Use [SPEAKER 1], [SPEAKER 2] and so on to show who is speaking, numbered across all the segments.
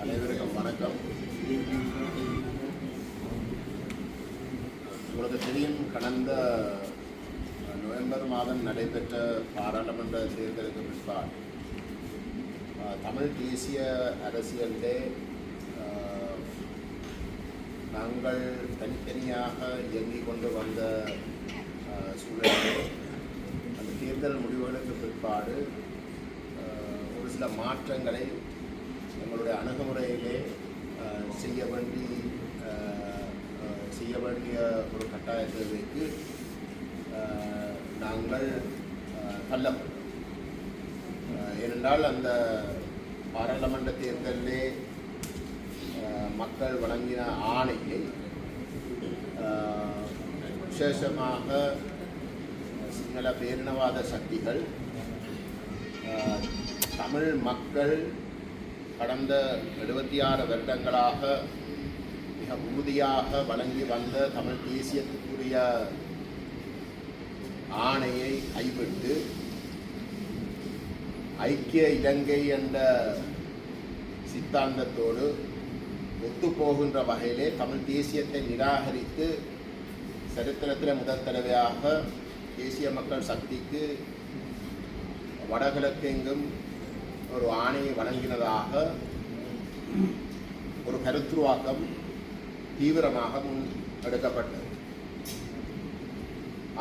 [SPEAKER 1] அனைவருக்கும் வணக்கம். உங்களுக்கு தெரியும், கடந்த நவம்பர் மாதம் நடைபெற்ற பாராளுமன்ற தேர்தலுக்கு பிற்பாடு தமிழ் தேசிய அரசியலிலே நாங்கள் தனித்தனியாக இயங்கிக் கொண்டு வந்த சூழலிலே அந்த தேர்தல் முடிவுகளுக்கு பிற்பாடு ஒரு சில மாற்றங்களை எங்களுடைய அணுகுமுறையிலே செய்ய வேண்டிய ஒரு கட்டாயத்திற்கு நாங்கள் தள்ளப்பட்டோம். ஏனென்றால் அந்த பாராளுமன்ற தேர்தலிலே மக்கள் வழங்கின ஆணையை விசேஷமாக சிங்கள பேரினவாத சக்திகள் தமிழ் மக்கள் கடந்த 76 வருடங்களாக மிக உறுதியாக வழங்கி வந்த தமிழ் தேசியத்துக்குரிய ஆணையை கைவிட்டு ஐக்கிய இலங்கை என்ற சித்தாந்தத்தோடு ஒத்துப்போகின்ற வகையிலே தமிழ் தேசியத்தை நிராகரித்து சரித்திரத்தில் முதல் தடவையாக தேசிய மக்கள் சக்திக்கு வடகிழக்கெங்கும் ஒரு ஆணையை வழங்கினதாக ஒரு கருத்துருவாக்கம் தீவிரமாக முன்னெடுக்கப்பட்டது.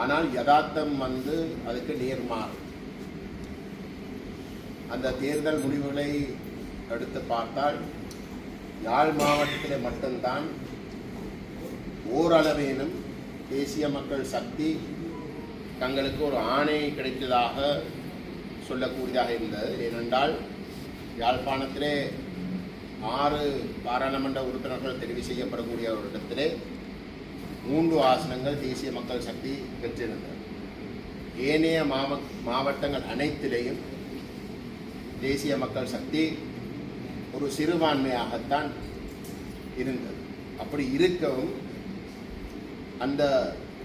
[SPEAKER 1] ஆனால் யதார்த்தம் அதுக்கு நேர்மாறு. அந்த தேர்தல் முடிவுகளை எடுத்து பார்த்தால் யாழ் மாவட்டத்தில் மட்டும்தான் ஓரளவேனும் தேசிய மக்கள் சக்தி தங்களுக்கு ஒரு ஆணை கிடைத்ததாக சொல்லக்கூடியதாக இருந்தது. ஏனென்றால் யாழ்ப்பாணத்திலே 6 பாராளுமன்ற உறுப்பினர்கள் தெரிவு செய்யப்படக்கூடிய ஒரு இடத்திலே 3 ஆசனங்கள் தேசிய மக்கள் சக்தி பெற்றிருந்தது. ஏனைய மாவட்டங்கள் அனைத்திலேயும் தேசிய மக்கள் சக்தி ஒரு சிறுபான்மையாகத்தான் இருந்தது. அப்படி இருக்கவும் அந்த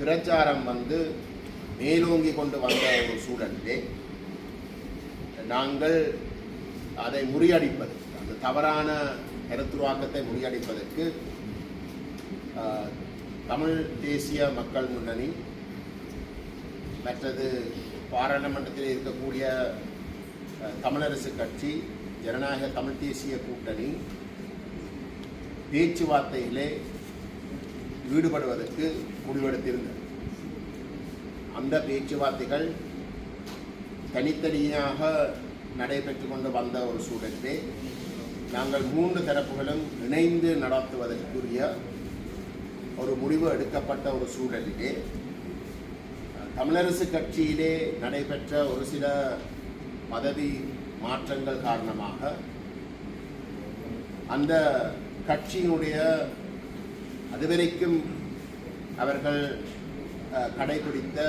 [SPEAKER 1] பிரச்சாரம் மேலோங்கி கொண்டு வந்த ஒரு சூழலிலே நாங்கள் அதை முறியடிப்பது, அந்த தவறான கருத்துருவாக்கத்தை முறியடிப்பதற்கு தமிழ் தேசிய மக்கள் முன்னணி, மற்றது பாராளுமன்றத்தில் இருக்கக்கூடிய தமிழரசு கட்சி, ஜனநாயக தமிழ் தேசிய கூட்டணி பேச்சுவார்த்தையிலே ஈடுபடுவதற்கு முடிவெடுத்திருந்தது. அந்த பேச்சுவார்த்தைகள் தனித்தனியாக நடைபெற்று கொண்டு வந்த ஒரு சூழலிலே நாங்கள் 3 தரப்புகளும் இணைந்து நடத்துவதற்குரிய ஒரு முடிவு எடுக்கப்பட்ட ஒரு சூழலிலே தமிழரசு கட்சியிலே நடைபெற்ற ஒரு சில பதவி மாற்றங்கள் காரணமாக அந்த கட்சியினுடைய அதுவரைக்கும் அவர்கள் கடைபிடித்த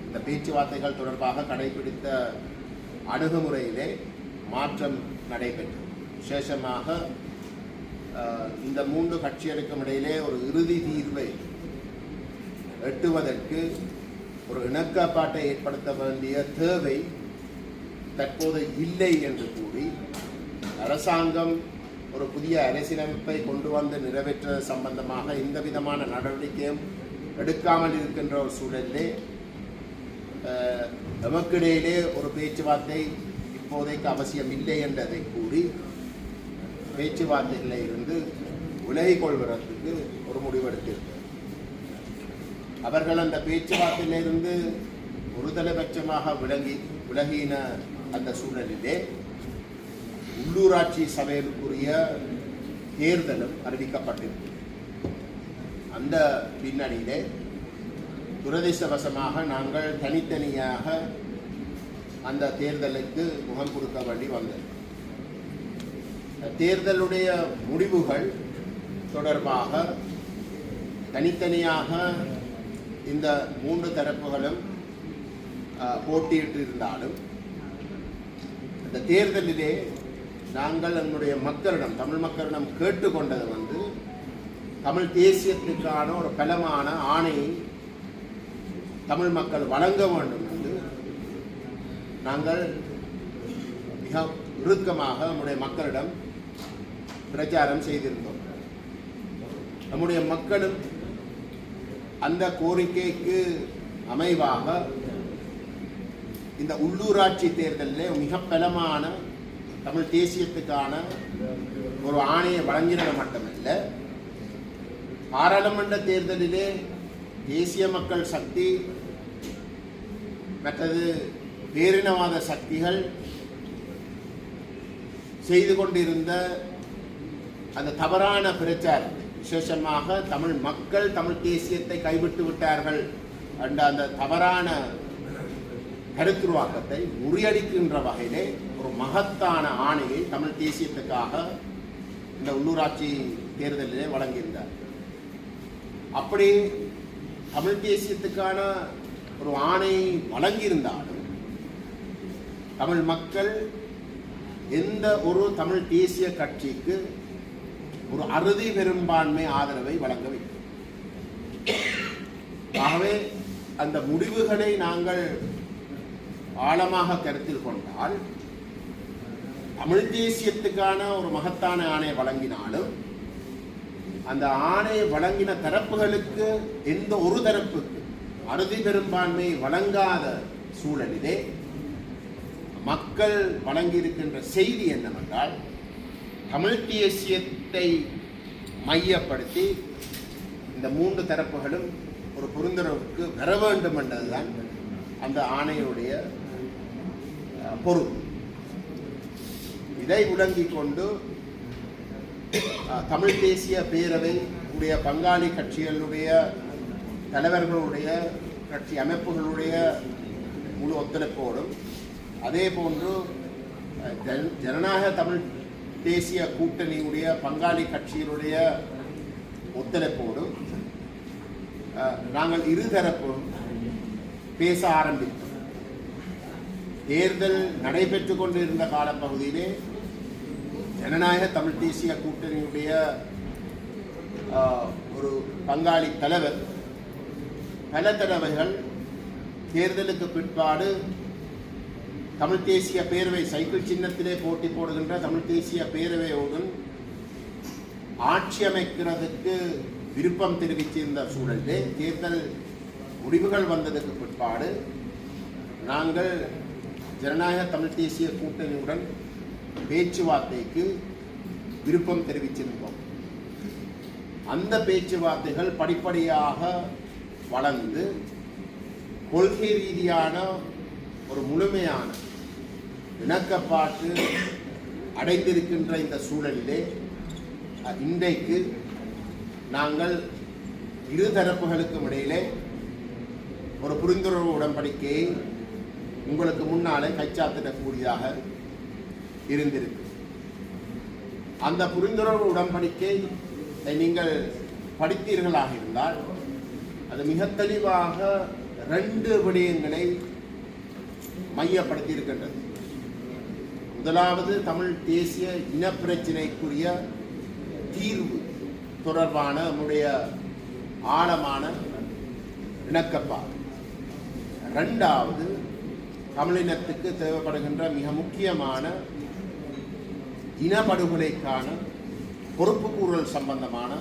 [SPEAKER 1] இந்த பேச்சுவார்த்தைகள் தொடர்பாக கடைபிடித்த அணுகுமுறையிலே மாற்றம் நடைபெற்றது. விசேஷமாக இந்த 3 கட்சிகளுக்கும் இடையிலே ஒரு இறுதி தீர்வை எட்டுவதற்கு ஒரு இணக்கப்பாட்டை ஏற்படுத்த வேண்டிய தேவை தற்போது இல்லை என்று கூறி அரசாங்கம் ஒரு புதிய அரசியலமைப்பை கொண்டு வந்து நிறைவேற்ற சம்பந்தமாக எந்த விதமான நடவடிக்கையும் எடுக்காமல் இருக்கின்ற ஒரு சூழலிலே நமக்கிடையிலே ஒரு பேச்சுவார்த்தை இப்போதைக்கு அவசியம் இல்லை என்றதை கூறி பேச்சுவார்த்தைகளில் இருந்து விலகிக் கொள்வதற்கு ஒரு முடிவெடுத்திருக்கிறார். அவர்கள் அந்த பேச்சுவார்த்தையிலிருந்து ஒருதலைபட்சமாக விலகின அந்த சூழலிலே உள்ளூராட்சி சபைகளுக்குரிய தேர்தலும் அறிவிக்கப்பட்டிருக்கிறது. அந்த பின்னணியிலே துரதிர்ஷ்டவசமாக நாங்கள் தனித்தனியாக அந்த தேர்தலுக்கு முகம் கொடுக்க வேண்டி வந்தது. தேர்தலுடைய முடிவுகள் தொடர்பாக தனித்தனியாக இந்த 3 தரப்புகளும் போட்டியிட்டு இருந்தாலும் இந்த தேர்தலிலே நாங்கள் நம்முடைய மக்களிடம், தமிழ் மக்களிடம் கேட்டுக்கொண்டது தமிழ் தேசியத்திற்கான ஒரு பலமான ஆணையை தமிழ் மக்கள் வழங்க வேண்டும் என்று நாங்கள் மிக இறுக்கமாக நம்முடைய மக்களிடம் பிரச்சாரம் செய்திருந்தோம். நம்முடைய மக்களும் அந்த கோரிக்கைக்கு அமைவாக இந்த உள்ளூராட்சி தேர்தலில் மிக பலமான தமிழ் தேசியத்துக்கான ஒரு ஆணையை வழங்கினது மட்டுமல்ல, பாராளுமன்ற தேர்தலிலே தேசிய மக்கள் சக்தி மற்றது பேரினவாத சக்திகள் செய்து கொண்டிருந்த அந்த தவறான பிரச்சாரத்தை, விசேஷமாக தமிழ் மக்கள் தமிழ் தேசியத்தை கைவிட்டு விட்டார்கள் என்ற அந்த தவறான கருத்துருவாக்கத்தை முறியடிக்கின்ற வகையிலே ஒரு மகத்தான ஆணையை தமிழ் தேசியத்துக்காக இந்த உள்ளூராட்சி தேர்தலிலே வழங்கியிருந்தார். அப்படி தமிழ் தேசியத்துக்கான ஒரு ஆணையை வழங்கியிருந்தாலும் தமிழ் மக்கள் எந்த ஒரு தமிழ் தேசிய கட்சிக்கு ஒரு அறுதி பெரும்பான்மை ஆதரவை வழங்கவில்லை. ஆகவே அந்த முடிவுகளை நாங்கள் ஆழமாக கருத்தில் கொண்டால் தமிழ் தேசியத்துக்கான ஒரு மகத்தான ஆணையை வழங்கினாலும் அந்த ஆணையை வழங்கின தரப்புகளுக்கு எந்த ஒரு தரப்புக்கு அறுதி பெரும்பான்மை வழங்காத சூழலிலே மக்கள் வழங்கியிருக்கின்ற செய்தி என்னவென்றால், தமிழ் தேசியத்தை மையப்படுத்தி இந்த மூன்று தரப்புகளும் ஒரு புரிந்துணர்வுக்கு வர வேண்டும் என்பதுதான் அந்த ஆணையுடைய பொருள். இதை விளங்கிக் கொண்டு தமிழ் தேசிய பேரவை உடைய பங்காளி கட்சிகளுடைய தலைவர்களுடைய கட்சி அமைப்புகளுடைய முழு ஒத்துழைப்போடும், அதே போன்று ஜனநாயக தமிழ் தேசிய கூட்டணியுடைய பங்காளி கட்சிகளுடைய ஒத்துழைப்போடும் நாங்கள் இருதரப்பும் பேச ஆரம்பித்தோம். தேர்தல் நடைபெற்று கொண்டிருந்த காலப்பகுதியிலே ஜனநாயக தமிழ் தேசிய கூட்டணியுடைய ஒரு பங்காளி தலைவர் பல தடவைகள் தேர்தலுக்கு பிற்பாடு தமிழ் தேசிய பேரவை சைக்கிள் சின்னத்திலே போட்டி போடுகின்ற தமிழ் தேசிய பேரவையோடு ஆட்சி அமைக்கிறதுக்கு விருப்பம் தெரிவித்திருந்த சூழலிலே தேர்தல் முடிவுகள் வந்ததற்கு பிற்பாடு நாங்கள் ஜனநாயக தமிழ் தேசிய கூட்டணியுடன் பேச்சுவார்த்தைக்கு விருப்பம் தெரிவித்திருந்தோம். அந்த பேச்சுவார்த்தைகள் படிப்படியாக வளர்ந்து கொள்கை ரீதியான ஒரு முழுமையான இணக்கப்பாட்டு அடைந்திருக்கின்ற இந்த சூழலிலே இன்றைக்கு நாங்கள் இரு தரப்புகளுக்கும் இடையிலே ஒரு புரிந்துணர்வு உடன்படிக்கையை உங்களுக்கு முன்னாலே கைச்சாத்திடக்கூடியதாக இருந்திருக்கு. அந்த புரிந்துணர்வு உடன்படிக்கை நீங்கள் படித்தீர்களாக இருந்தால் அது மிக தெளிவாக 2 விடயங்களை மையப்படுத்தி இருக்கின்றது. முதலாவது, தமிழ் தேசிய இனப்பிரச்சினைக்குரிய தீர்வு தொடர்பான நம்முடைய ஆழமான இணக்கப்பாடு. 2வது, தமிழினத்துக்கு தேவைப்படுகின்ற மிக முக்கியமான இனப்படுகொலைக்கான பொறுப்புக்கூறல் சம்பந்தமான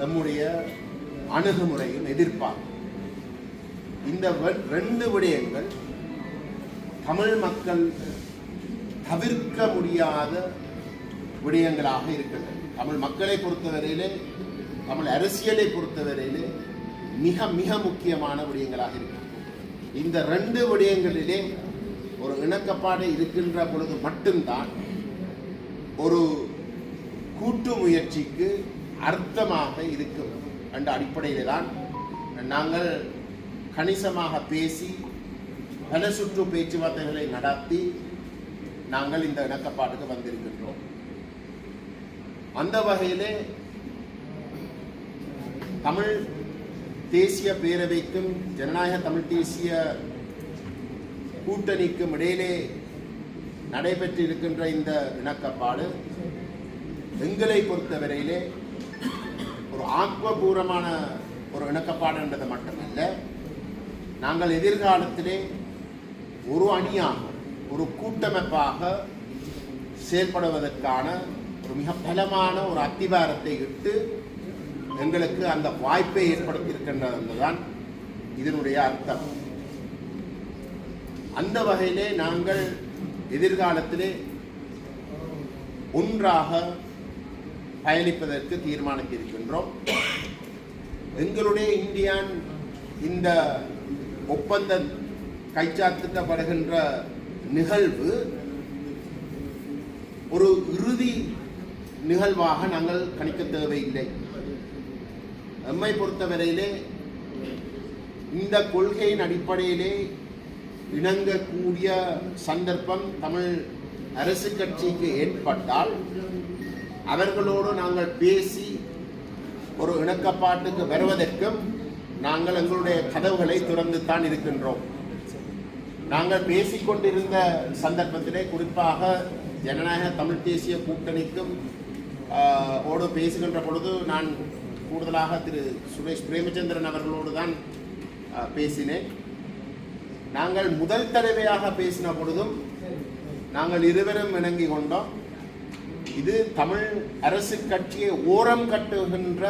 [SPEAKER 1] நம்முடைய அணுகுமுறையும் எதிர்ப்பார்ப்பு. இந்த 2 விடயங்கள் தமிழ் மக்கள் தவிர்க்க முடியாத விடயங்களாக இருக்கின்றன. தமிழ் மக்களை பொறுத்தவரையிலே, தமிழ் அரசியலை பொறுத்தவரையிலே மிக மிக முக்கியமான விடயங்களாக இருக்கிறது. இந்த 2 விடயங்களிலே ஒரு இணக்கப்பாடு இருக்கின்ற பொழுது மட்டும்தான் ஒரு கூட்டு முயற்சிக்கு அர்த்தமாக இருக்கும் என்ற அடிப்படையில் தான் நாங்கள் கணிசமாக பேசி பல சுற்று பேச்சுவார்த்தைகளை நடத்தி நாங்கள் இந்த இணக்கப்பாட்டுக்கு வந்திருக்கின்றோம். அந்த வகையிலே தமிழ் தேசிய பேரவைக்கும் ஜனநாயக தமிழ் தேசிய கூட்டணிக்கும் இடையிலே நடைபெற்றிருக்கின்ற இந்த இணக்கப்பாடு எங்களை பொறுத்தவரையிலே ஒரு ஆக்கப்பூர்வமான ஒரு இணக்கப்பாடு என்றது மட்டுமல்ல, நாங்கள் எதிர்காலத்திலே ஒரு அணியாக, ஒரு கூட்டமைப்பாக செயல்படுவதற்கான ஒரு மிக பலமான ஒரு அத்திவாரத்தை இட்டு எங்களுக்கு அந்த வாய்ப்பை ஏற்படுத்தியிருக்கின்றது என்பதுதான் இதனுடைய அர்த்தம். அந்த வகையிலே நாங்கள் எதிர்காலத்திலே ஒன்றாக பயணிப்பதற்கு தீர்மானித்திருக்கின்றோம். எங்களுடைய இந்தியான் இந்த ஒப்பந்தம் கைச்சாத்திட்டப்படுகின்ற நிகழ்வு ஒரு இறுதி நிகழ்வாக நாங்கள் கணிக்க தேவையில்லை. நம்மை பொறுத்தவரையிலே இந்த கொள்கையின் அடிப்படையிலே இணங்கக்கூடிய சந்தர்ப்பம் தமிழ் அரசு கட்சிக்கு ஏற்பட்டால் அவர்களோடு நாங்கள் பேசி ஒரு இணக்கப்பாட்டுக்கு வருவதற்கும் நாங்கள் எங்களுடைய கதவுகளை திறந்துத்தான் இருக்கின்றோம். நாங்கள் பேசிக்கொண்டிருந்த சந்தர்ப்பத்திலே குறிப்பாக ஜனநாயக தமிழ் தேசிய கூட்டணிக்கும் ஓடு பேசுகின்ற பொழுது நான் கூடுதலாக திரு சுரேஷ் பிரேமச்சந்திரன் அவர்களோடு தான் பேசினேன். நாங்கள் முதல் தடவையாக பேசின பொழுதும் நாங்கள் இருவரும் இணங்கி கொண்டோம். இது தமிழ் அரசு கட்சியை ஓரம் கட்டுகின்ற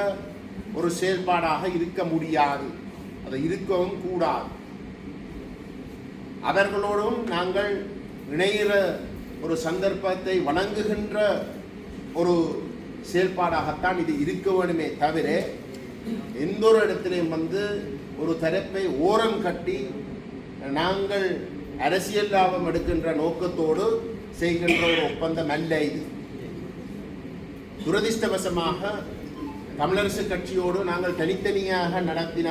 [SPEAKER 1] ஒரு செயல்பாடாக இருக்க முடியாது, அதை இருக்கவும் கூடாது. அவர்களோடும் நாங்கள் இணைகிற ஒரு சந்தர்ப்பத்தை வழங்குகின்ற ஒரு செயல்பாடாகத்தான் இது இருக்க வேண்டுமே தவிர எந்த ஒரு இடத்திலையும் ஒரு தரப்பை ஓரம் கட்டி நாங்கள் அரசியல் லாபம் எடுக்கின்ற நோக்கத்தோடு செய்கின்ற ஒரு ஒப்பந்தம் அல்ல இது. துரதிர்ஷ்டவசமாக தமிழரசு கட்சியோடு நாங்கள் தனித்தனியாக நடத்தின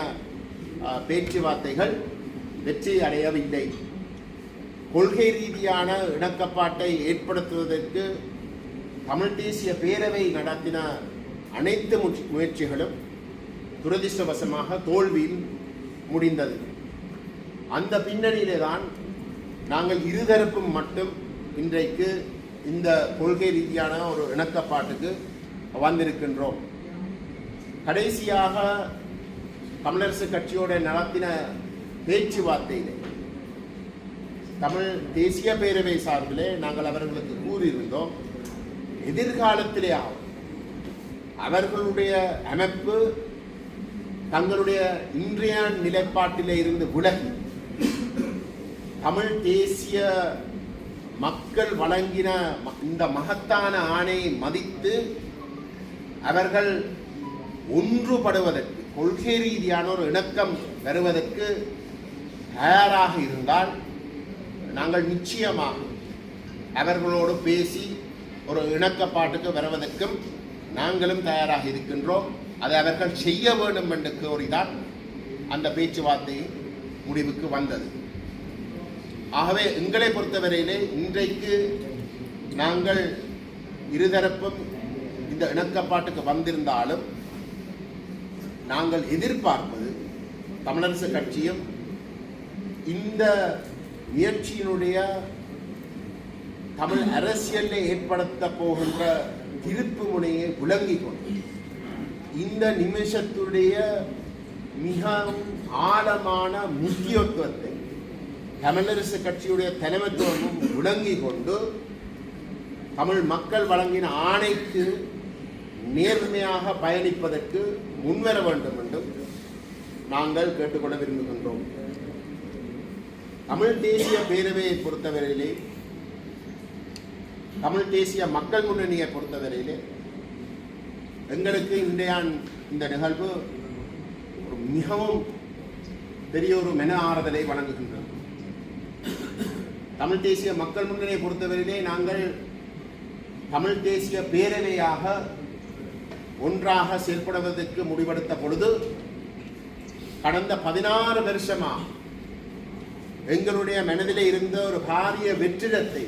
[SPEAKER 1] பேச்சுவார்த்தைகள் வெற்றி அடையவில்லை. கொள்கை ரீதியான இணக்கப்பாட்டை ஏற்படுத்துவதற்கு தமிழ் தேசிய பேரவை நடத்தின அனைத்து முயற்சிகளும் துரதிர்ஷ்டவசமாக தோல்வியில் முடிந்தது. அந்த பின்னணியிலே தான் நாங்கள் இருதரப்பும் மட்டும் இன்றைக்கு இந்த கொள்கை ரீதியான ஒரு இணக்கப்பாட்டுக்கு வந்திருக்கின்றோம். கடைசியாக தமிழரசு கட்சியோட நடத்தின பேச்சுவார்த்தையிலே தமிழ் தேசிய பேரவை சார்பிலே நாங்கள் அவர்களுக்கு கூறியிருந்தோம், எதிர்காலத்திலே அவர்களுடைய அமைப்பு தங்களுடைய இன்றைய நிலைப்பாட்டிலே இருந்து விலகி தமிழ் தேசிய மக்கள் வழங்கின இந்த மகத்தான ஆணையை மதித்து அவர்கள் ஒன்றுபடுவதற்கு கொள்கை ரீதியான ஒரு இணக்கம் வருவதற்கு தயாராக இருந்தால் நாங்கள் நிச்சயமாக அவர்களோடு பேசி ஒரு இணக்கப்பாட்டுக்கு வருவதற்கும் நாங்களும் தயாராக இருக்கின்றோம். அதை அவர்கள் செய்ய வேண்டும் என்று கோரிதான் அந்த பேச்சுவார்த்தை முடிவுக்கு வந்தது. ஆகவே எங்களை பொறுத்தவரையிலே இன்றைக்கு நாங்கள் இருதரப்பும் இந்த இணக்கப்பாட்டுக்கு வந்திருந்தாலும் நாங்கள் எதிர்பார்ப்பது தமிழரசு கட்சியும் இந்த முயற்சியினுடைய தமிழ் அரசியலில் ஏற்படுத்த போகின்ற திருப்பு முனையை விளங்கிக் கொண்டு இந்த நிமிஷத்துடைய மிகவும் ஆழமான முக்கியத்துவத்தை தமிழரசு கட்சியுடைய தலைமைத்துவமும் விளங்கிக் கொண்டு தமிழ் மக்கள் வழங்கின ஆணைக்கு நேர்மையாக பயணிப்பதற்கு முன்வர வேண்டும் என்றும் நாங்கள் கேட்டுக்கொள்ள விரும்புகின்றோம். தமிழ் தேசிய பேரவையை பொறுத்தவரையிலே, தமிழ் தேசிய மக்கள் முன்னணியை பொறுத்தவரையிலே எங்களுக்கு இந்த நிகழ்வு ஒரு மிகவும் பெரிய ஒரு மென ஆறுதலை வழங்குகின்றது. தமிழ் தேசிய மக்கள் முன்னணியை பொறுத்தவரையிலே நாங்கள் தமிழ் தேசிய பேரவையாக ஒன்றாக செயல்படுவதற்கு முடிவெடுத்த பொழுது கடந்த 16 வருஷமாக எங்களுடைய மனதிலே இருந்த ஒரு பாரிய வெற்றிடத்தை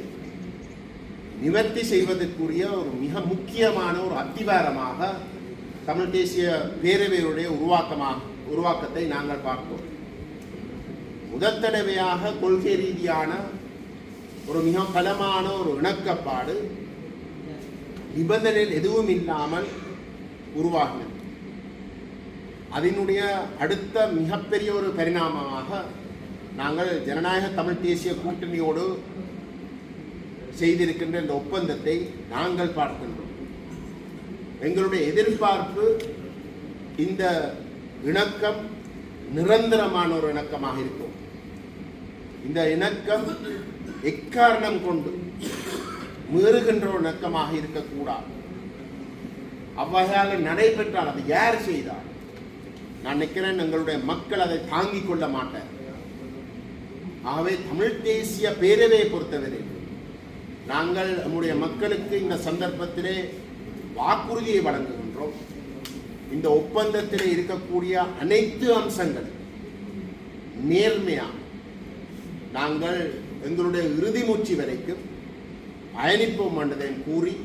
[SPEAKER 1] நிவர்த்தி செய்வதற்குரிய ஒரு மிக முக்கியமான ஒரு அத்திவாரமாக தமிழ் தேசிய பேரவையுடைய உருவாக்கத்தை நாங்கள் பார்ப்போம். முதல் தடவையாக கொள்கை ரீதியான ஒரு மிக பலமான ஒரு இணக்கப்பாடு நிபந்தனைகள் எதுவும் இல்லாமல் உருவாகினது. அதனுடைய அடுத்த மிகப்பெரிய ஒரு பரிணாமமாக நாங்கள் ஜனநாயக தமிழ் தேசிய கூட்டணியோடு செய்திருக்கின்ற இந்த ஒப்பந்தத்தை நாங்கள் பார்க்கின்றோம். எங்களுடைய எதிர்பார்ப்பு இந்த இணக்கம் நிரந்தரமான ஒரு இணக்கமாக இருக்கும். இந்த இணக்கம் எக்காரணம் கொண்டு மீறுகின்ற ஒரு இணக்கமாக இருக்கக்கூடாது. அவ்வகையாக நடைபெற்றால் அதை யார் செய்தார், நான் நினைக்கிறேன் எங்களுடைய மக்கள் அதை தாங்கிக் கொள்ள மாட்டார். ஆகவே தமிழ் தேசிய பேரவையை பொறுத்தவரை நாங்கள் நம்முடைய மக்களுக்கு இந்த சந்தர்ப்பத்திலே வாக்குறுதியை வழங்குகின்றோம். இந்த ஒப்பந்தத்திலே இருக்கக்கூடிய அனைத்து அம்சங்கள் நேர்மையாக நாங்கள் எங்களுடைய இறுதி மூச்சு வரைக்கும் பயணிப்போம் என்றதை கூறி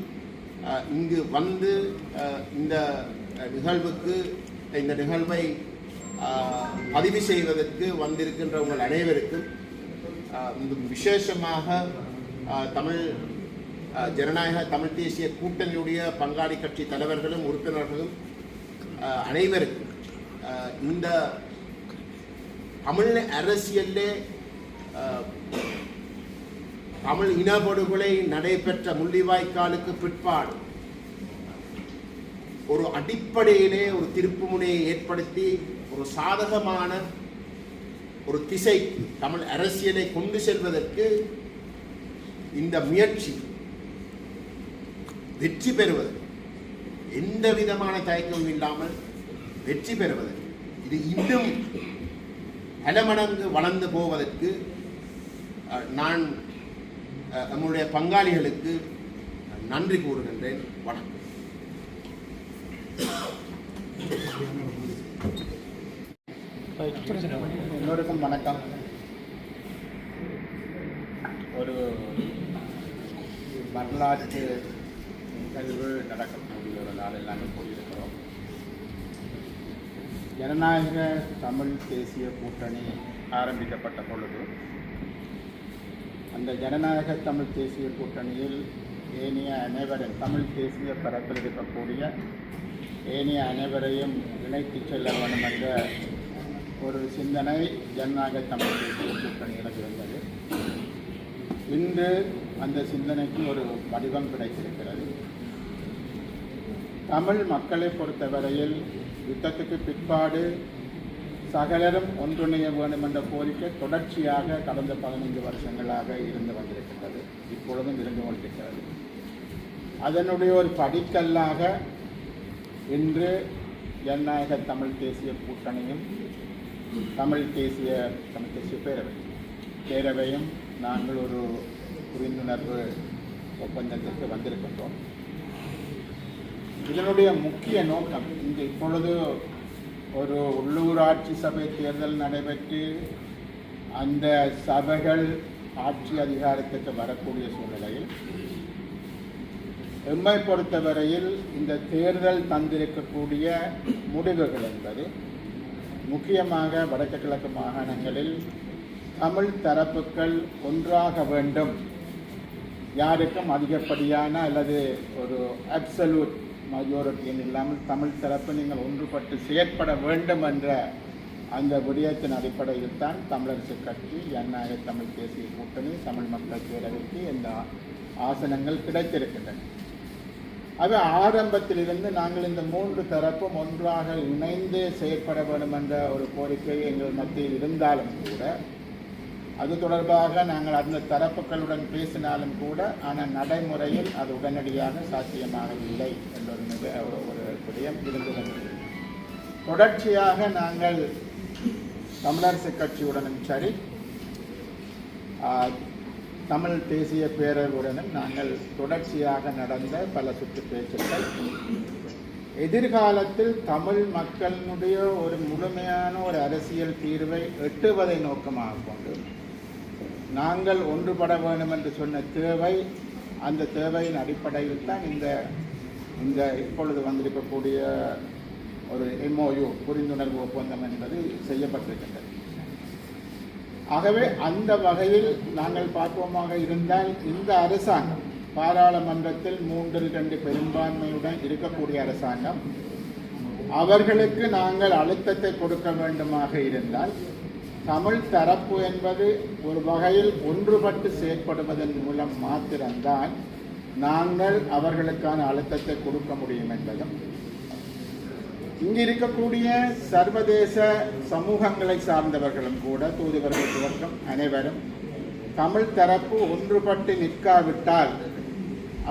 [SPEAKER 1] இங்கு வந்து இந்த நிகழ்வை பதிவு செய்வதற்கு வந்திருக்கின்ற உங்கள் அனைவருக்கும் விசேஷமாக ஜனநாயக தமிழ் தேசிய கூட்டணியுடைய பங்காளி கட்சி தலைவர்களும் உறுப்பினர்களும் அனைவருக்கும் இந்த தமிழ் அரசியலே தமிழ் இனப்படுகொலை நடைபெற்ற முள்ளிவாய்க்காலுக்கு பிற்பாடு ஒரு அடிப்படையிலே ஒரு திருப்புமுனையை ஏற்படுத்தி ஒரு சாதகமான ஒரு திசை தமிழ் அரசியலை கொண்டு செல்வதற்கு இந்த முயற்சி வெற்றி பெறுவது எந்த விதமான தயக்கமும் இல்லாமல் வெற்றி பெறுவது இது இன்னும் பல மடங்கு வளர்ந்து போவதற்கு நான் நம்முடைய பங்காளிகளுக்கு நன்றி கூறுகின்றேன். வணக்கம்.
[SPEAKER 2] எல்லோருக்கும் வணக்கம். ஒரு வரலாற்று நிகழ்வு நடக்கக்கூடிய ஒரு நாளில் நாங்கள் கூடியிருக்கிறோம். ஜனநாயக தமிழ் தேசிய கூட்டணி ஆரம்பிக்கப்பட்ட பொழுது அந்த ஜனநாயக தமிழ் தேசிய கூட்டணியில் ஏனைய அனைவரும் தமிழ் தேசிய பரப்பில் இருக்கக்கூடிய ஏனைய அனைவரையும் இணைத்து செல்ல வேண்டும் என்ற ஒரு சிந்தனை ஜனநாயக தமிழ் தேசிய கூட்டணிகளுக்கு இருந்தது. இன்று அந்த சிந்தனைக்கு ஒரு வடிவம் கிடைத்திருக்கிறது. தமிழ் மக்களை பொறுத்தவரையில் யுத்தத்துக்கு பிற்பாடு சகலரும் ஒன்றிணைய வேண்டும் என்ற கோரிக்கை தொடர்ச்சியாக கடந்த 15 வருஷங்களாக இருந்து வந்திருக்கின்றது, இப்பொழுதும் இருந்து கொண்டிருக்கிறது. அதனுடைய ஒரு படிக்கல்லாக இன்று ஜனநாயக தமிழ் தேசிய கூட்டணியும் தமிழ் தேசிய பேரவையும் நாங்கள் ஒரு புரிந்துணர்வு ஒப்பந்தத்திற்கு வந்திருக்கின்றோம். இதனுடைய முக்கிய நோக்கம் இங்கு இப்பொழுது ஒரு உள்ளூராட்சி சபை தேர்தல் நடைபெற்று அந்த சபைகள் ஆட்சி அதிகாரத்துக்கு வரக்கூடிய சூழ்நிலையில் எம்மை பொறுத்தவரையில் இந்த தேர்தல் தந்திருக்கக்கூடிய முடிவுகள் என்பது முக்கியமாக வடக்கு கிழக்கு மாகாணங்களில் தமிழ் தரப்புகள் ஒன்றாக வேண்டும், யாருக்கும் அதிகப்படியான அல்லது ஒரு அப்சல்யூட் மெஜாரிட்டியின் இல்லாமல் தமிழ் தரப்பு நீங்கள் ஒன்றுபட்டு செயற்பட வேண்டும் என்ற அந்த விடயத்தின் அடிப்படையில் தான் தமிழரசு கட்சி, ஜனநாயக தமிழ் தேசிய கூட்டணி, தமிழ் மக்கள் பேரவைக்கு இந்த ஆசனங்கள் கிடைத்திருக்கின்றன. அது ஆரம்பத்திலிருந்து நாங்கள் இந்த 3 தரப்பும் ஒன்றாக இணைந்து செயற்பட வேண்டும் என்ற ஒரு கோரிக்கை எங்கள் மத்தியில் இருந்தாலும் கூட, அது தொடர்பாக நாங்கள் அந்த தரப்புகளுடன் பேசினாலும் கூட, ஆனால் நடைமுறையில் அது உடனடியாக சாத்தியமாக இல்லை என்ற ஒரு விடயம் இருந்து கொண்டிருக்கிறது. தொடர்ச்சியாக நாங்கள் தமிழரசு கட்சியுடனும் சரி, தமிழ் தேசிய பேரவையுடனும் நாங்கள் தொடர்ச்சியாக நடந்த பல சுற்று பேச்சுக்கள் எதிர்காலத்தில் தமிழ் மக்களினுடைய ஒரு முழுமையான ஒரு அரசியல் தீர்வை எட்டுவதை நோக்கமாக கொண்டு நாங்கள் ஒன்றுபட வேண்டும் என்று சொன்ன தேவை, அந்த தேவையின் அடிப்படையில் தான் இந்த இப்பொழுது வந்திருக்கக்கூடிய ஒரு MOU புரிந்துணர்வு ஒப்பந்தம் என்பது செய்யப்பட்டிருக்கின்றது. ஆகவே அந்த வகையில் நாங்கள் பார்ப்போமாக இருந்தால் இந்த அரசாங்கம் பாராளுமன்றத்தில் 3/2 பெரும்பான்மையுடன் இருக்கக்கூடிய அரசாங்கம், அவர்களுக்கு நாங்கள் அழுத்தத்தை கொடுக்க வேண்டுமாக இருந்தால் தமிழ் தரப்பு என்பது ஒரு வகையில் ஒன்றுபட்டு செயற்படுவதன் மூலம் மாத்திரம்தான் நாங்கள் அவர்களுக்கான அழுத்தத்தை கொடுக்க முடியும் என்பதும், இங்கு இருக்கக்கூடிய சர்வதேச சமூகங்களை சார்ந்தவர்களும் கூட, தூதுவர்கள் துவக்கம் அனைவரும் தமிழ் தரப்பு ஒன்றுபட்டு நிற்காவிட்டால்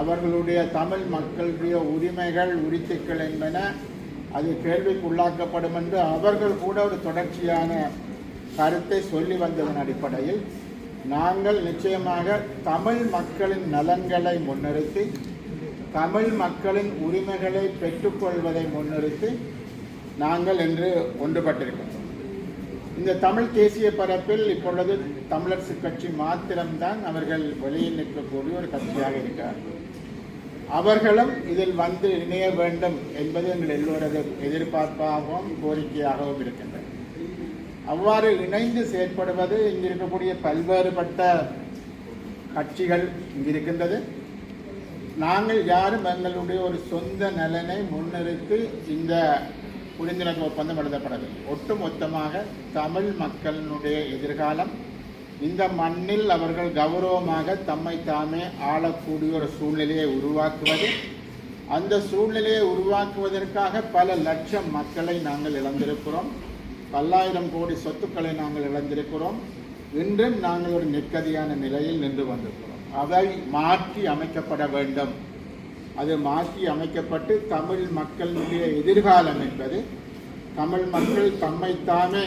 [SPEAKER 2] அவர்களுடைய தமிழ் மக்களுடைய உரிமைகள் உரித்துக்கள் என்பன அது கேள்விக்கு உள்ளாக்கப்படும் என்று அவர்கள் கூட ஒரு தொடர்ச்சியான கருத்தை சொல்லி வந்ததன் அடிப்படையில் நாங்கள் நிச்சயமாக தமிழ் மக்களின் நலன்களை முன்னிறுத்தி, தமிழ் மக்களின் உரிமைகளை பெற்றுக்கொள்வதை முன்னிறுத்தி நாங்கள் இன்று ஒன்றுபட்டிருக்கிறோம். இந்த தமிழ் தேசிய பரப்பில் இப்பொழுது தமிழரசு கட்சி மாத்திரம்தான் அவர்கள் வெளியில் நிற்கக்கூடிய ஒரு கட்சியாக இருக்கிறார்கள். அவர்களும் இதில் வந்து இணைய வேண்டும் என்பது எங்கள் எல்லோரது எதிர்பார்ப்பாகவும் கோரிக்கையாகவும் இருக்கின்றன. அவ்வாறு இணைந்து செயற்படுவது இங்கு இருக்கக்கூடிய பல்வேறுபட்ட கட்சிகள் இங்கு இருக்கின்றது. நாங்கள் யாரும் எங்களுடைய ஒரு சொந்த நலனை முன்னிறுத்தி இந்த புரிந்துணர்வு ஒப்பந்தம் எழுதப்படவில்லை. ஒட்டுமொத்தமாக தமிழ் மக்களினுடைய எதிர்காலம், இந்த மண்ணில் அவர்கள் கௌரவமாக தம்மை தாமே ஆளக்கூடிய ஒரு சூழ்நிலையை உருவாக்குவது, அந்த சூழ்நிலையை உருவாக்குவதற்காக பல லட்சம் மக்களை நாங்கள் இழந்திருக்கிறோம், பல்லாயிரம் கோடி சொத்துக்களை நாங்கள் இழந்திருக்கிறோம். இன்றும் நாங்கள் ஒரு நிற்கதியான நிலையில் நின்று வந்திருக்கிறோம். அவை மாற்றி அமைக்கப்பட வேண்டும். அது மாற்றி அமைக்கப்பட்டு தமிழ் மக்களுடைய எதிர்காலம் என்பது, தமிழ் மக்கள் தம்மைத்தாமே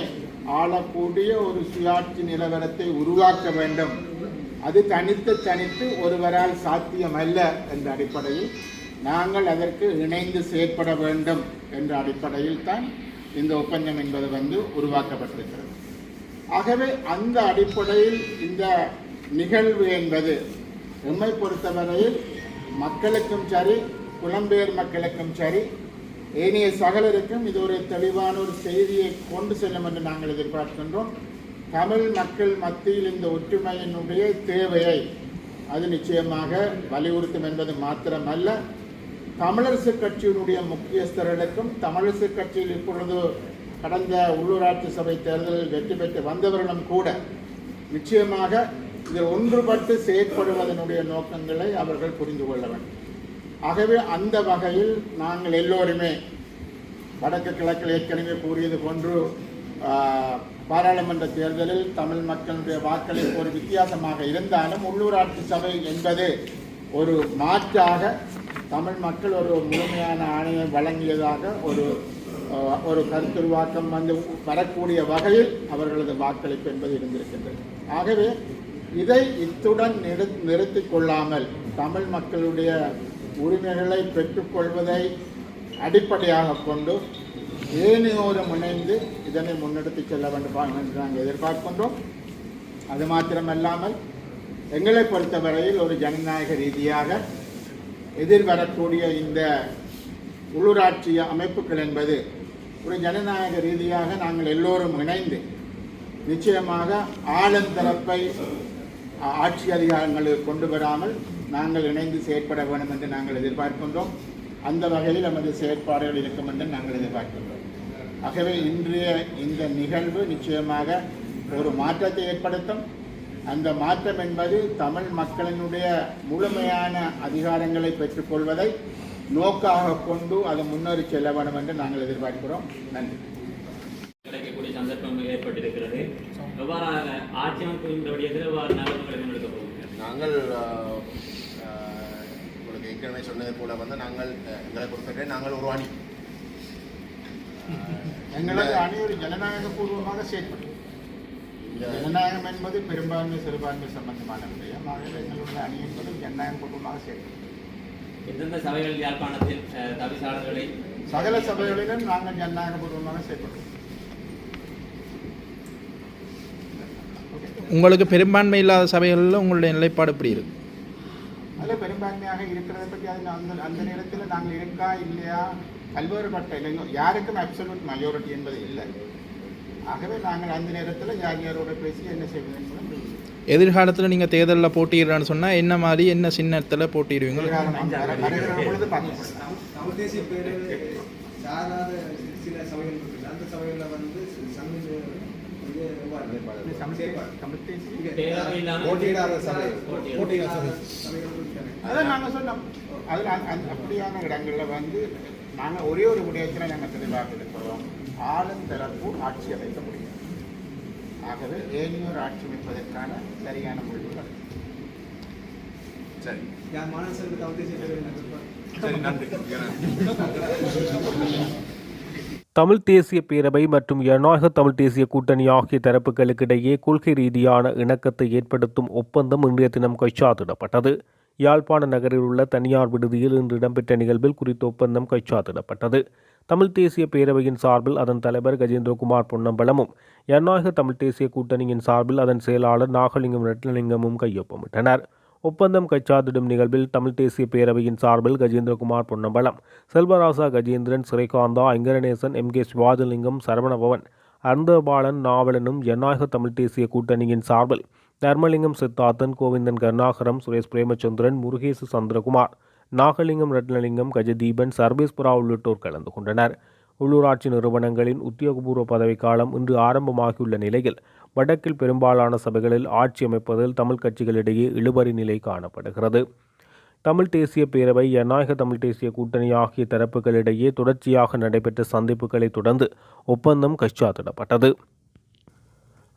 [SPEAKER 2] ஆளக்கூடிய ஒரு சுயாட்சி நிலவரத்தை உருவாக்க வேண்டும். அது தனித்து ஒருவரால் சாத்தியமல்ல என்ற அடிப்படையில் நாங்கள் அதற்கு இணைந்து செயற்பட வேண்டும் என்ற அடிப்படையில் தான் இந்த ஒப்பந்தம் என்பது உருவாக்கப்பட்டிருக்கிறது. ஆகவே அந்த அடிப்படையில் இந்த நிகழ்வு என்பது எம்மை பொறுத்தவரையில் மக்களுக்கும் சரி, புலம்பெயர் மக்களுக்கும் சரி, ஏனைய சகலருக்கும் இது ஒரு தெளிவான ஒரு செய்தியை கொண்டு செல்லும் என்று நாங்கள் எதிர்பார்க்கின்றோம். தமிழ் மக்கள் மத்தியில் இந்த ஒற்றுமையினுடைய தேவையை அது நிச்சயமாக வலியுறுத்தும் என்பது மாத்திரமல்ல, தமிழரசு கட்சியினுடைய முக்கியஸ்தர்களுக்கும், தமிழரசு கட்சியில் இப்பொழுது கடந்த உள்ளூராட்சி சபை தேர்தலில் வெற்றி பெற்று வந்தவர்களும் கூட நிச்சயமாக இதில் ஒன்றுபட்டு செயற்படுவதனுடைய நோக்கங்களை அவர்கள் புரிந்து கொள்ள வேண்டும். ஆகவே அந்த வகையில் நாங்கள் எல்லோருமே வடக்கு கிழக்கில் ஏற்கனவே கூறியது போன்று பாராளுமன்ற தேர்தலில் தமிழ் மக்களுடைய வாக்களிப்பு ஒரு வித்தியாசமாக இருந்தாலும், உள்ளூராட்சி சபை என்பது ஒரு மாற்றாக தமிழ் மக்கள் ஒரு முழுமையான ஆணையை வழங்கியதாக ஒரு கருத்துருவாக்கம் வரக்கூடிய வகையில் அவர்களது வாக்களிப்பு என்பது இருந்திருக்கின்றது. ஆகவே இதை இத்துடன் நிறுத்திக் கொள்ளாமல் தமிழ் மக்களுடைய உரிமைகளை பெற்றுக்கொள்வதை அடிப்படையாக கொண்டு ஏனையோரும் இணைந்து இதனை முன்னெடுத்து செல்ல வேண்டும் என்று நாங்கள் எதிர்பார்க்கின்றோம். அது மாத்திரமல்லாமல் எங்களை பொறுத்தவரையில் ஒரு ஜனநாயக ரீதியாக எதிர்வரக்கூடிய இந்த உள்ளூராட்சி அமைப்புகள் என்பது ஒரு ஜனநாயக ரீதியாக நாங்கள் எல்லோரும் இணைந்து நிச்சயமாக ஆளுந்தரப்பை ஆட்சி அதிகாரங்களுக்கு கொண்டு வராமல் நாங்கள் இணைந்து செயற்பட வேண்டும் என்று நாங்கள் எதிர்பார்க்கின்றோம். அந்த வகையில் நமது செயற்பாடுகள் இருக்கும் என்று நாங்கள் எதிர்பார்க்கின்றோம். ஆகவே இன்றைய இந்த நிகழ்வு நிச்சயமாக ஒரு மாற்றத்தை ஏற்படுத்தும். அந்த மாற்றம் என்பது தமிழ் மக்களினுடைய முழுமையான அதிகாரங்களை பெற்றுக்கொள்வதை நோக்காக கொண்டு அது முன்னேறி செல்ல வேண்டும் என்று நாங்கள் எதிர்பார்க்கிறோம். நன்றி.
[SPEAKER 3] கிடைக்கக்கூடிய சந்தர்ப்பம் ஏற்பட்டிருக்கிறது. எவ்வாறாக ஆட்சி அமைப்பு இந்த விடயத்தில் எவ்வாறு நகர்வுகளை முன்னெடுக்கப்படும்?
[SPEAKER 1] நாங்கள் உங்களுக்கு ஏற்கனவே சொன்னது போல நாங்கள் எங்களை பொறுத்தவரை நாங்கள் ஒரு அணி,
[SPEAKER 2] எங்களது அணி ஒரு ஜனநாயக பூர்வமாக செயற்படும். ஜனநாயகம் என்பது பெரும்பான்மை சிறுபான்மை சம்பந்தமான விடயம். ஆகவே எங்களுடைய அணி என்பது ஜனநாயக பூர்வமாக செயற்படும்.
[SPEAKER 3] எந்தெந்த சபைகள் யாழ்ப்பாணத்தில் தவிசாளர்களை
[SPEAKER 2] சகல சபைகளிலும் நாங்கள் ஜனநாயக பூர்வமாக செயற்படுவோம்.
[SPEAKER 4] உங்களுக்கு பெரும்பான்மை இல்லாத சபைகளில் உங்களுடைய நிலைப்பாடு எப்படி இருக்கு?
[SPEAKER 2] அதில் பெரும்பான்மையாக இருக்கிறத பற்றி அது அந்த நேரத்தில் நாங்கள் இருக்கா இல்லையா பல்வேறுபட்ட இல்லைங்க, யாருக்கும் அப்சல்யூட் மெஜாரிட்டி என்பது இல்லை. ஆகவே நாங்கள் அந்த நேரத்தில் யார் யாரோட பேசி என்ன செய்வது என்பது
[SPEAKER 4] எதிர்காலத்தில் நீங்கள் தேர்தலில் போட்டியிடறான்னு சொன்னால் என்ன மாதிரி என்ன சின்னத்தில் போட்டியிடுவீங்க?
[SPEAKER 5] தமிழ் தேசிய பேரவை சாராத சில சபைகள் இருக்குது. அந்த சபைகளில்
[SPEAKER 2] அதான் நாங்கள் சொன்னோம். அதில் அப்படியான இடங்களில் வந்து நாங்கள் ஒரே ஒரு விடயத்தில் நாங்கள் தெளிவாக இருக்கிறோம். ஆளும் தரப்பு ஆட்சி அமைக்க முடியும். ஆகவே ஏனையோர் ஆட்சி அமைப்பதற்கான சரியான முடிவுகள்.
[SPEAKER 1] சரி
[SPEAKER 5] தமிழ் தேசிய பேரவை மற்றும் ஜனநாயக தமிழ் தேசிய கூட்டணி ஆகிய தரப்புகளுக்கிடையே கொள்கை ரீதியான இணக்கத்தை ஏற்படுத்தும் ஒப்பந்தம் இன்றைய தினம் கைச்சாத்திடப்பட்டது. யாழ்ப்பாண நகரில் உள்ள தனியார் விடுதியில் இன்று இடம்பெற்ற நிகழ்வில் குறித்த ஒப்பந்தம் கைச்சாத்திடப்பட்டது. தமிழ் தேசிய பேரவையின் சார்பில் அதன் தலைவர் கஜேந்திரகுமார் பொன்னம்பலமும், ஜனநாயக தமிழ் தேசிய கூட்டணியின் சார்பில் அதன் செயலாளர் நாகலிங்கம் ரட்னலிங்கமும் கையொப்பமிட்டனர். ஒப்பந்தம் கைச்சாத்திடும் நிகழ்வில் தமிழ் தேசிய பேரவையின் சார்பில் கஜேந்திரகுமார் பொன்னம்பலம், செல்வராசா கஜேந்திரன், சிறைகாந்தா, ஐங்கரநேசன், MK சிவாஜலிங்கம், சரவணபவன், அருந்தபாலன், நாவலனும், ஜனநாயக தமிழ் தேசிய கூட்டணியின் சார்பில் தர்மலிங்கம் சித்தார்த்தன், கோவிந்தன் கருணாகரம், சுரேஷ் பிரேமச்சந்திரன், முருகேசு சந்திரகுமார், நாகலிங்கம் ரட்னலிங்கம், கஜதீபன், சர்வேஸ்புரா உள்ளிட்டோர் கலந்து கொண்டனர். உள்ளூராட்சி நிறுவனங்களின் உத்தியோகபூர்வ பதவிக்காலம் இன்று ஆரம்பமாகியுள்ள நிலையில் வடக்கில் பெரும்பாலான சபைகளில் ஆட்சி அமைப்பதில் தமிழ் கட்சிகளிடையே இழுபறி நிலை காணப்படுகிறது. தமிழ் தேசிய பேரவை, ஜனநாயக தமிழ் தேசிய கூட்டணி ஆகிய தரப்புகளிடையே தொடர்ச்சியாக நடைபெற்ற சந்திப்புகளை தொடர்ந்து ஒப்பந்தம் கைச்சாத்திடப்பட்டது.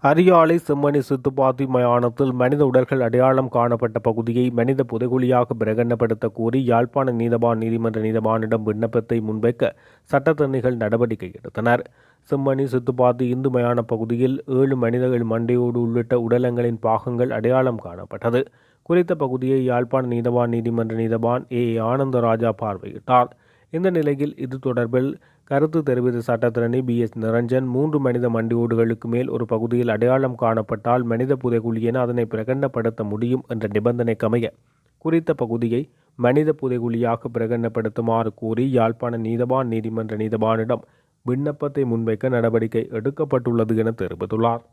[SPEAKER 5] அரியாலை செம்மணி சித்துப்பாத்தி மயானத்தில் மனித உடல்கள் அடையாளம் காணப்பட்ட பகுதியை மனித புதைகுழியாக பிரகடனப்படுத்த கோரி யாழ்ப்பாண நீதவான் நீதிமன்ற நீதவானிடம் விண்ணப்பத்தை முன்வைக்க சட்டத்தரணிகள் நடவடிக்கை எடுத்தனர். செம்மணி சித்துப்பாத்தி இந்து மயான பகுதியில் 7 மனிதர்கள் மண்டையோடு உள்ளிட்ட உடலங்களின் பாகங்கள் அடையாளம் காணப்பட்டது. குறித்த பகுதியை யாழ்ப்பாண நீதவான் நீதிமன்ற நீதவான் A. ஆனந்தராஜா பார்வையிட்டார். இந்த நிலையில் இது தொடர்பில் கருத்து தெரிவித்த சட்டத்திரணி BS நிரஞ்சன், 3 மனித மண்டியோடுகளுக்கு மேல் ஒரு பகுதியில் அடையாளம் காணப்பட்டால் மனித புதைகுழி என அதனை பிரகடனப்படுத்த முடியும் என்ற நிபந்தனைக்கமைய குறித்த பகுதியை மனித புதைகுழியாக பிரகடனப்படுத்துமாறு கோரி யாழ்ப்பாண நீதவான் நீதிமன்ற நீதவானிடம் விண்ணப்பத்தை முன்வைக்க நடவடிக்கை எடுக்கப்பட்டுள்ளது என தெரிவித்துள்ளார்.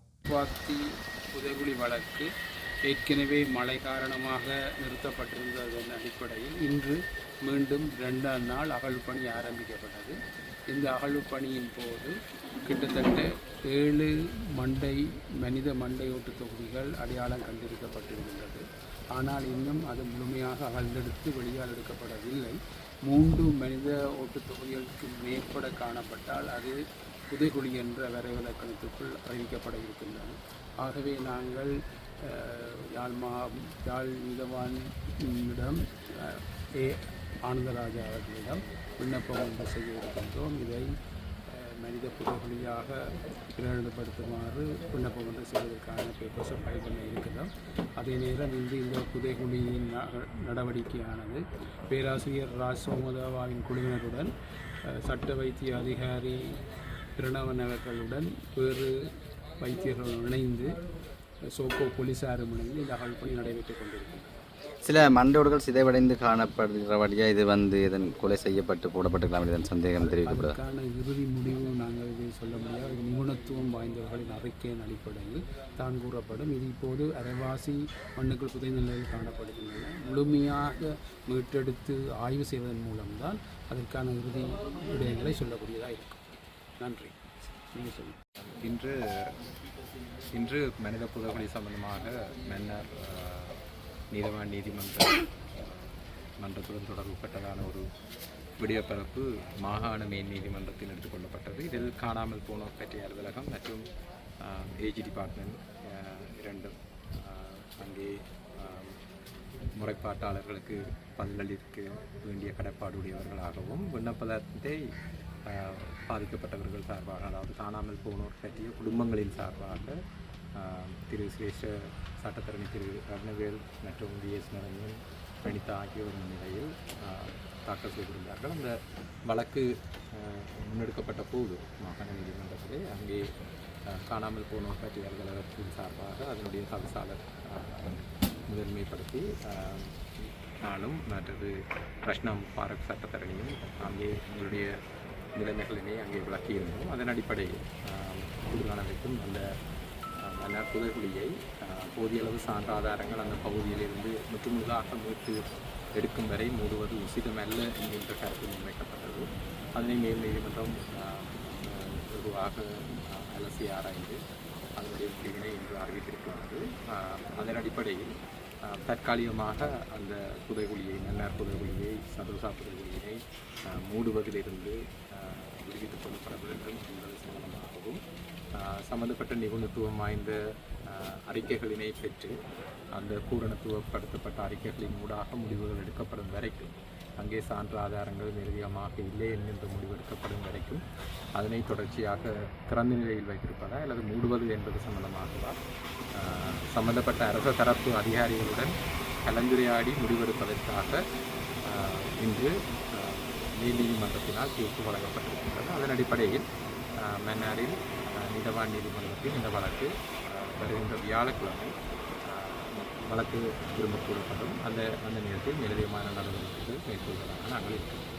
[SPEAKER 6] புதைகுழி வழக்கு ஏற்கனவே மழை காரணமாக நிறுத்தப்பட்டிருந்ததன் அடிப்படையில் இன்று மீண்டும் 2ஆம் நாள் அகழ்வுப்பணி ஆரம்பிக்கப்பட்டது. இந்த அகழ்வுப்பணியின் போது கிட்டத்தட்ட 7 மனித மண்டையோட்டு தொகுதிகள் அடையாளம் கண்டிருக்கப்பட்டிருக்கின்றது. ஆனால் இன்னும் அது முழுமையாக அகழ்ந்தெடுத்து வெளியால் எடுக்கப்படவில்லை. 3 மனித ஓட்டு தொகுதிகளுக்கு மேற்பட காணப்பட்டால் அது புதைகுழி என்ற வரைவிலக்கணத்துக்குள் அறிவிக்கப்பட இருக்கின்றது. ஆகவே நாங்கள் யாழ் நீதவானிடம் A. ஆனந்தராஜா அவர்களிடம் விண்ணப்பம் ஒன்று செய்ய இருக்கின்றோம். இதை மனித புதைகுழியாக பிரகடனப்படுத்துமாறு விண்ணப்பம் ஒன்று செய்வதற்கான பேப்பர்ஸை ஃபைல் பண்ண இருக்கிறோம். அதே நேரம் இந்த புதைகுழியின் நடவடிக்கையானது பேராசிரியர் ராஜ் சோமதேவாவின் குழுவினருடன் சட்ட வைத்திய அதிகாரி பிரணவன் அவர்களுடன் வேறு வைத்தியர்களுடன் இணைந்து சோக்கோ போலீசாரும் இணைந்து இந்த அகழ்வுப்பணி நடைபெற்றுக் கொண்டிருக்கின்றனர்.
[SPEAKER 7] சில மண்டோடுகள் சிதைவடைந்து காணப்படுகிறபடியாக இது இதன் கொலை செய்யப்பட்டு போடப்பட்டிருக்கலாம் இதன் சந்தேகம் தெரிவிக்கப்படுது.
[SPEAKER 6] அதுக்கான இறுதி முடிவு நாங்கள் இதை சொல்ல முடியாது. நிபுணத்துவம் வாய்ந்தவர்களின் அறிக்கையின் அடிப்படையில் தான் கூறப்படும். இது இப்போது அரைவாசி மண்ணுக்குள் புதைந்த நிலையில் காணப்படுகின்றன. முழுமையாக மீட்டெடுத்து ஆய்வு செய்வதன் மூலம்தான் அதற்கான இறுதி விடயங்களை சொல்லக்கூடியதாக இருக்கும். நன்றி. நீங்கள் சொல்லுங்கள்.
[SPEAKER 8] இன்று மனித புதைகுழி சம்பந்தமாக மன்னர் நீதவான் நீதிமன்ற மன்றத்துடன் தொடர்புபட்டதான ஒரு விடியப்பரப்பு மாகாண மேல் நீதிமன்றத்தில் எடுத்துக்கொள்ளப்பட்டது. இதில் காணாமல் போனோர் பற்றிய அலுவலகம் மற்றும் AG டிபார்ட்மெண்ட் இரண்டும் அங்கே முறைப்பாட்டாளர்களுக்கு பதிலளிக்க வேண்டிய கடப்பாடுடையவர்களாகவும் விண்ணப்பத்தை பாதிக்கப்பட்டவர்கள் சார்பாக, அதாவது காணாமல் போனோர் பற்றிய குடும்பங்களின் சார்பாக திரு சிரேஷ்ட சட்டத்தரணி திரு ரத்னவேல் மற்றும் BS நிரஞ்சன், வனிதா ஆகியோர் முன்னிலையில் தாக்கல் செய்திருந்தார்கள். அந்த வழக்கு முன்னெடுக்கப்பட்ட போது மாகாண நீதிமன்றத்திலே அங்கே காணாமல் போனோர் பற்றிய அலுவலகத்தின் சார்பாக அதனுடைய தவிசாளர் முதன்மைப்படுத்தி நானும் மற்றது ரஷ்னம் பாரக் சட்டத்தரணியும் அங்கே எங்களுடைய நிலைமைகளினை அங்கே விளக்கியிருந்தோம். அதன் அடிப்படையில் குழுவானவைக்கும் அந்த மன்னர் புதைகுழியை போதிய அளவு சான்ற ஆதாரங்கள் அந்த பகுதியிலிருந்து முற்றுமுழுதாக மீட்டு எடுக்கும் வரை மூடுவது உசிதமல்ல என்கின்ற கருத்து முன்வைக்கப்பட்டது. அதனை மேல் நீதிமன்றம் வெகுவாக அலசி ஆராய்ந்து அதனுடைய முடிவினை இன்று அறிவித்திருக்கிறது. அதன் அடிப்படையில் தற்காலிகமாக அந்த புதைகுழியை, மன்னார் புதைகுழியை, சதோசா புதைகுழியினை மூடுவதிலிருந்து விடுவித்துக் கொள்ளப்பட வேண்டும் என்பது சம்பந்தமாகவும் சம்பந்தப்பட்ட நிபுணத்துவம் வாய்ந்த அறிக்கைகளினை பெற்று அந்த பூரணத்துவப்படுத்தப்பட்ட அறிக்கைகளின் ஊடாக முடிவுகள் எடுக்கப்படும் வரைக்கும், அங்கே சான்று ஆதாரங்கள் நிறுவியமாக இல்லை என்கின்ற முடிவு எடுக்கப்படும் வரைக்கும் அதனை தொடர்ச்சியாக திறந்த நிலையில் வைத்திருப்பதா அல்லது மூடுவது என்பது சம்பந்தமாகவா சம்பந்தப்பட்ட அரச தரப்பு அதிகாரிகளுடன் கலந்துரையாடி முடிவெடுப்பதற்காக இன்று நீதிமன்றத்தினால் தீர்ப்பு வழங்கப்பட்டிருக்கின்றது. அதன் அடிப்படையில் மன்னாரில் நீதவான் நீதிமன்றத்தில் இந்த வழக்கு வருகின்ற வியாழக்கிழமை வழக்கு திரும்பக் கூறப்படும். அந்த நேரத்தில் நிலையமான நடவடிக்கைகள் மேற்கொள்வதாக நாங்கள் இருக்கிறோம்.